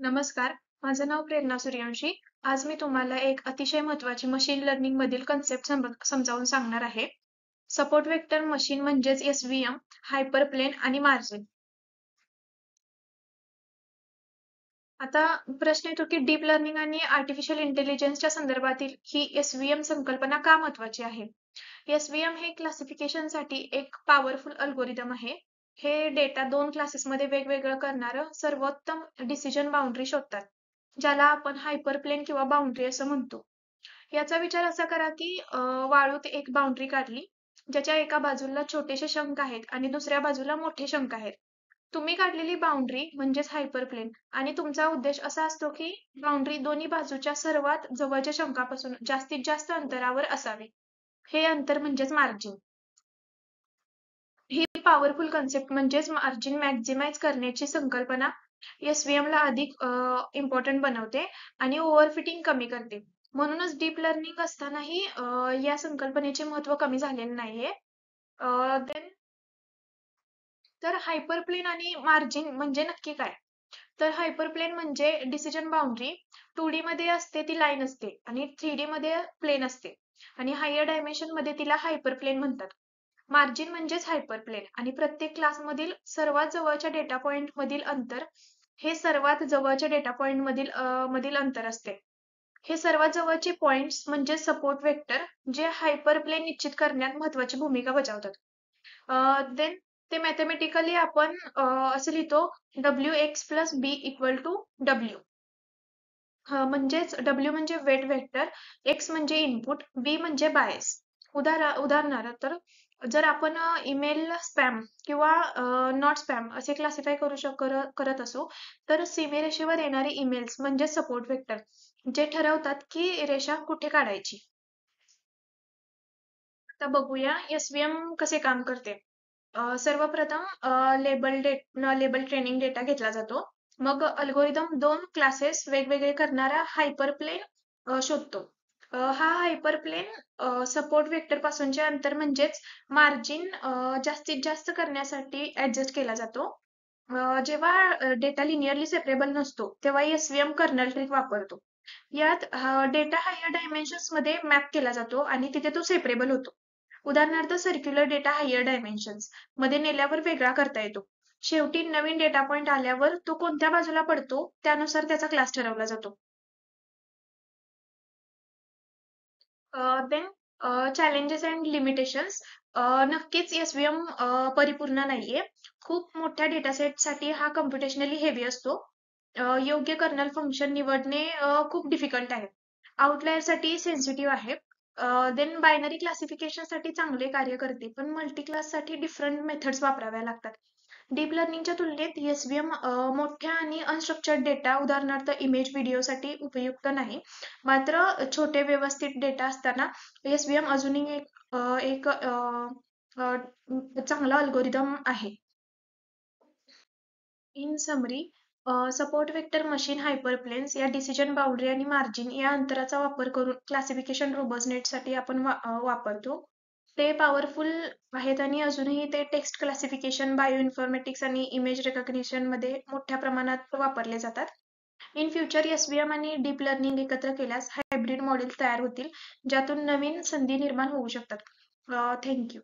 नमस्कार, माझं नाव प्रेरणा सूर्यवंशी. आज मी तुम्हाला एक अतिशय महत्त्वाची मशीन लर्निंग मधील कन्सेप्ट समजावून सांगणार आहे. सपोर्ट वेक्टर मशीन म्हणजेच एसव्हीएम, हायपरप्लेन आणि मार्जिन. आता प्रश्न येतो की डीप लर्निंग आणि आर्टिफिशियल इंटेलिजन्सच्या संदर्भातील ही एसव्हीएम संकल्पना का महत्त्वाची आहे? एसव्हीएम हे क्लासिफिकेशनसाठी एक पॉवरफुल अल्गोरिदम आहे. हे डेटा दोन क्लासेसमध्ये वेगवेगळं करणारं सर्वोत्तम डिसिजन बाउंड्री शोधतात, ज्याला आपण हायपरप्लेन किंवा बाउंड्री असं म्हणतो. याचा विचार असा करा की वाळूत एक बाउंड्री काढली, ज्याच्या एका बाजूला छोटेसे शंख आहेत आणि दुसऱ्या बाजूला मोठे शंख आहेत. तुम्ही काढलेली बाउंड्री म्हणजेच हायपरप्लेन आणि तुमचा उद्देश असा असतो की बाउंड्री दोन्ही बाजूच्या सर्वात जवळच्या शंकापासून जास्तीत जास्त अंतरावर असावी. हे अंतर म्हणजेच मार्जिन. ही पॉवरफुल कन्सेप्ट म्हणजेच मार्जिन मॅक्झिमाइज करण्याची संकल्पना एसव्हीएम ला अधिक इम्पॉर्टंट बनवते आणि ओव्हरफिटिंग कमी करते. म्हणूनच डीप लर्निंग असतानाही या संकल्पनेचे महत्त्व कमी झालेले नाहीये. देन तर हायपरप्लेन आणि मार्जिन म्हणजे नक्की काय? तर हायपरप्लेन म्हणजे डिसिजन बाउंड्री 2D मध्ये असते ती लाईन असते आणि 3D मध्ये प्लेन असते आणि हायर डायमेन्शन मध्ये तिला हायपरप्लेन म्हणतात. मार्जिन म्हणजेच हायपरप्लेन आणि प्रत्येक क्लासमधील सर्वात जवळच्या डेटा पॉइंट मधील अंतर हे सर्वात जवळच्या डेटा पॉइंट मधील अंतर असते. हे सर्वात जवळचे पॉइंट्स म्हणजे सपोर्ट वेक्टर जे हायपरप्लेन निश्चित करण्यात महत्त्वाची भूमिका बजावतात. देन ते मॅथमॅटिकली आपण असं लिहितो wx plus B equal to W. म्हणजेच डब्ल्यू म्हणजे वेट वेक्टर, एक्स म्हणजे इनपुट, बी म्हणजे बायस. उदाहरणार्थ तर जर आपण ईमेल स्पॅम किंवा नॉट स्पॅम असे क्लासिफाय करत असू, तर सीमारेषेवर येणारे ईमेल्स म्हणजे सपोर्ट वेक्टर जे ठरवतात की रेषा कुठे काढायची. आता बघूया एसव्हीएम कसे काम करते. सर्वप्रथम लेबल ट्रेनिंग डेटा घेतला जातो. मग अल्गोरिदम दोन क्लासेस वेगवेगळे करणारा हायपरप्लेन शोधतो. हा हायपरप्लेन सपोर्ट वेक्टर पासूनचे अंतर म्हणजेच मार्जिन जास्तीत जास्त करण्यासाठी ऍडजस्ट केला जातो. जेव्हा डेटा लिनियरली सेपरेबल नसतो, तेव्हा एसव्हीएम कर्नल ट्रिक वापरतो. यात डेटा हायर डायमेन्शन्स मध्ये मॅप केला जातो आणि तिथे तो सेपरेबल होतो. उदाहरणार्थ सर्क्युलर डेटा हायर डायमेन्शन्स मध्ये नेल्यावर वेगळा करता येतो. शेवटी नवीन डेटा पॉइंट आल्यावर तो कोणत्या बाजूला पडतो त्यानुसार त्याचा क्लास ठरवला जातो. Then challenges and limitations. नक्कीच एसव्हीएम परिपूर्ण नाहीये. खूप मोठ्या डेटासेटसाठी हा कम्प्युटेशनली हेवी असतो. योग्य कर्नल फंक्शन निवडणे खूप डिफिकल्ट आहे. आउटलायरसाठी सेन्सिटिव्ह आहे. देन बायनरी क्लासिफिकेशनसाठी चांगले कार्य करते, पण मल्टी क्लाससाठी डिफरंट मेथड्स वापराव्या लागतात. डीप लर्निंगच्या तुलनेत एसव्हीएम मोठ्या आणि अनस्ट्रक्चर्ड डेटा, उदाहरणार्थ इमेज व्हिडिओसाठी उपयुक्त नाही. मात्र छोटे व्यवस्थित डेटा असताना एसव्हीएम अजूनही एक चांगला अल्गोरिदम आहे. In summary, support vector machine hyperplanes या डिसिजन बाउंड्री आणि मार्जिन या अंतराचा वापर करून क्लासिफिकेशन रोबस्टनेससाठी आपण वापरतो. ते पॉवरफुल आहेत आणि अजूनही ते टेक्स्ट क्लासिफिकेशन, बायो इन्फॉर्मेटिक्स आणि इमेज रेकॉग्निशन मध्ये मोठ्या प्रमाणात वापरले जातात. इन फ्युचर एसव्हीएम आणि डीप लर्निंग एकत्र केल्यास हायब्रिड मॉडेल तयार होतील, ज्यातून नवीन संधी निर्माण होऊ शकतात. Thank you.